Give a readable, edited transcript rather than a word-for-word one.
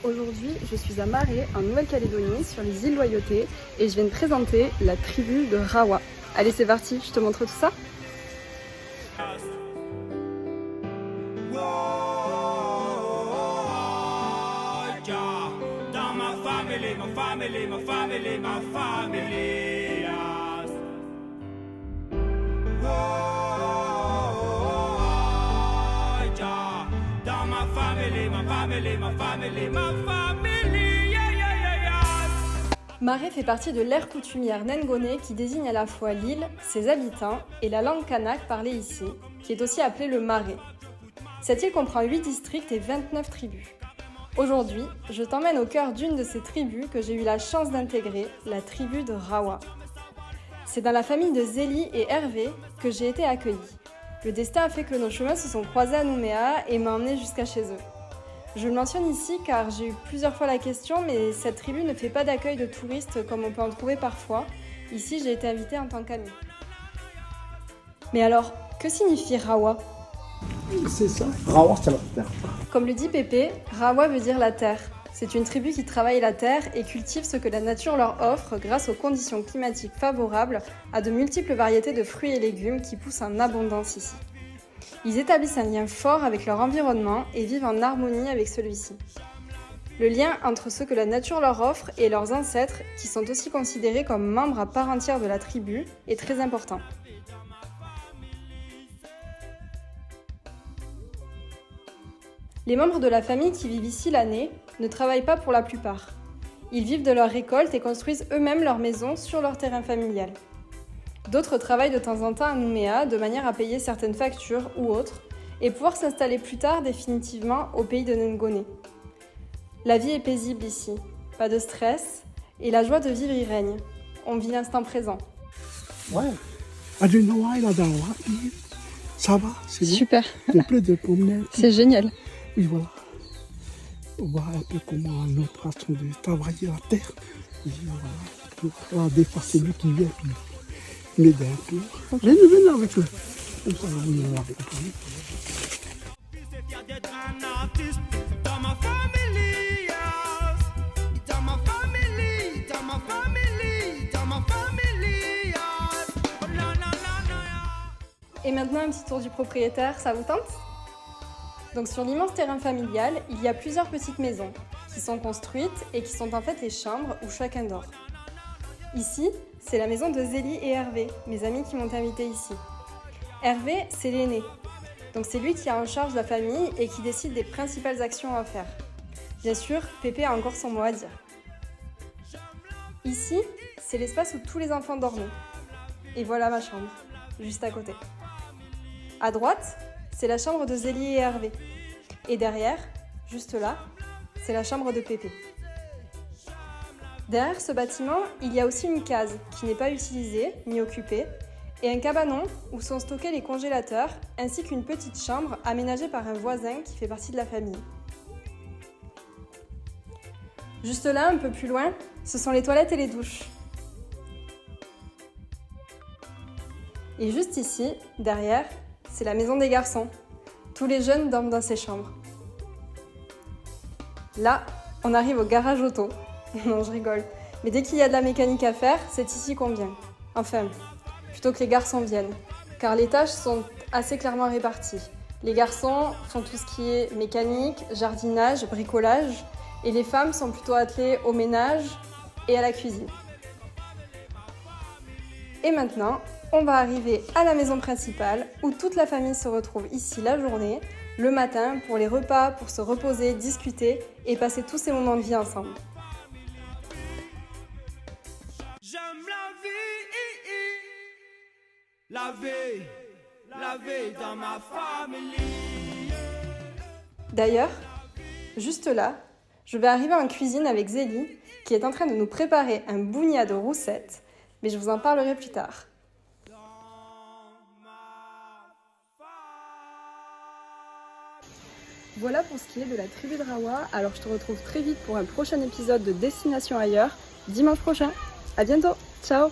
Aujourd'hui, je suis à Maré, en Nouvelle-Calédonie, sur les îles Loyauté, et je viens de présenter la tribu de Rawa. Allez, c'est parti, je te montre tout ça. Maré fait partie de l'ère coutumière Nengone qui désigne à la fois l'île, ses habitants et la langue kanak parlée ici, qui est aussi appelée le Maré. Cette île comprend 8 districts et 29 tribus. Aujourd'hui, je t'emmène au cœur d'une de ces tribus que j'ai eu la chance d'intégrer, la tribu de Rawa. C'est dans la famille de Zélie et Hervé que j'ai été accueillie. Le destin a fait que nos chemins se sont croisés à Nouméa et m'a emmenée jusqu'à chez eux. Je le mentionne ici car j'ai eu plusieurs fois la question, mais cette tribu ne fait pas d'accueil de touristes comme on peut en trouver parfois. Ici, j'ai été invitée en tant qu'amie. Mais alors, que signifie Rawa ? C'est ça, Rawa, c'est la terre. Comme le dit Pépé, Rawa veut dire la terre. C'est une tribu qui travaille la terre et cultive ce que la nature leur offre grâce aux conditions climatiques favorables à de multiples variétés de fruits et légumes qui poussent en abondance ici. Ils établissent un lien fort avec leur environnement et vivent en harmonie avec celui-ci. Le lien entre ce que la nature leur offre et leurs ancêtres, qui sont aussi considérés comme membres à part entière de la tribu, est très important. Les membres de la famille qui vivent ici l'année ne travaillent pas pour la plupart. Ils vivent de leurs récoltes et construisent eux-mêmes leur maison sur leur terrain familial. D'autres travaillent de temps en temps à Nouméa de manière à payer certaines factures ou autres et pouvoir s'installer plus tard définitivement au pays de Nengone. La vie est paisible ici, pas de stress et la joie de vivre y règne. On vit l'instant présent. Ouais. Adenoa, il a dans ça va, c'est bon. Super, Il y a plein de promenades. c'est génial. Oui, voilà. On voit un peu comment notre façon de travailler la terre. Et voilà. Des fois, c'est lui qui vient puis m'aider un peu. Venez avec eux. Comme ça, on va accompagner. Et maintenant, un petit tour du propriétaire, ça vous tente ? Donc sur l'immense terrain familial, il y a plusieurs petites maisons qui sont construites et qui sont en fait les chambres où chacun dort. Ici, c'est la maison de Zélie et Hervé, mes amis qui m'ont invité ici. Hervé, c'est l'aîné. Donc c'est lui qui a en charge la famille et qui décide des principales actions à faire. Bien sûr, Pépé a encore son mot à dire. Ici, c'est l'espace où tous les enfants dorment. Et voilà ma chambre, juste à côté. À droite, c'est la chambre de Zélie et Hervé. Et derrière, juste là, c'est la chambre de Pépé. Derrière ce bâtiment, il y a aussi une case qui n'est pas utilisée ni occupée et un cabanon où sont stockés les congélateurs ainsi qu'une petite chambre aménagée par un voisin qui fait partie de la famille. Juste là, un peu plus loin, ce sont les toilettes et les douches. Et juste ici, derrière, c'est la maison des garçons. Tous les jeunes dorment dans ces chambres. Là, on arrive au garage auto. Non, je rigole. Mais dès qu'il y a de la mécanique à faire, c'est ici qu'on vient. Enfin, plutôt que les garçons viennent. Car les tâches sont assez clairement réparties. Les garçons font tout ce qui est mécanique, jardinage, bricolage. Et les femmes sont plutôt attelées au ménage et à la cuisine. Et maintenant, on va arriver à la maison principale où toute la famille se retrouve ici la journée, le matin pour les repas, pour se reposer, discuter et passer tous ces moments de vie ensemble. J'aime la vie dans ma famille. D'ailleurs, juste là, je vais arriver en cuisine avec Zélie qui est en train de nous préparer un bougna de roussettes, mais je vous en parlerai plus tard. Voilà pour ce qui est de la tribu de Rawa, alors je te retrouve très vite pour un prochain épisode de Destination ailleurs, dimanche prochain. À bientôt, ciao!